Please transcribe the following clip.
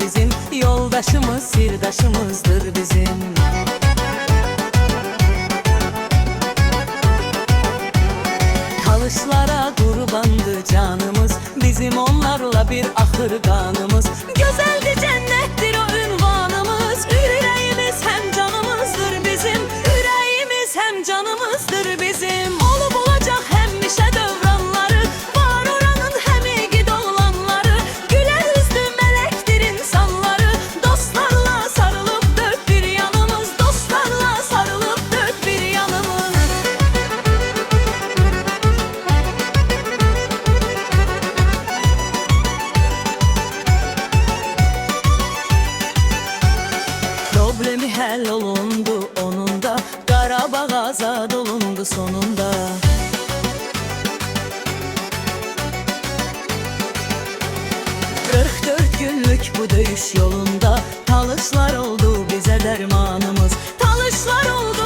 bizim, yoldaşımız, sirdaşımızdır bizim. Talışlara kurbandı canımız, bizim onlarla bir ahır kanımız. Güzeldi, cennettir o ünvanımız, yüreğimiz hem canımızdır bizim, yüreğimiz hem canımızdır bizim. Olup olacak hemmişe devranları, var oranın hem iyi olanları, güler yüzlü melektir insanları, dostlarla sarılıp dört bir yanımız, dostlarla sarılıp dört bir yanımız. Problemi hell olundu onun da, Qarabağ azad olundu sonunda. 44 günlük bu döyüş yolunda, Talışlar oldu bize dermanımız, Talışlar oldu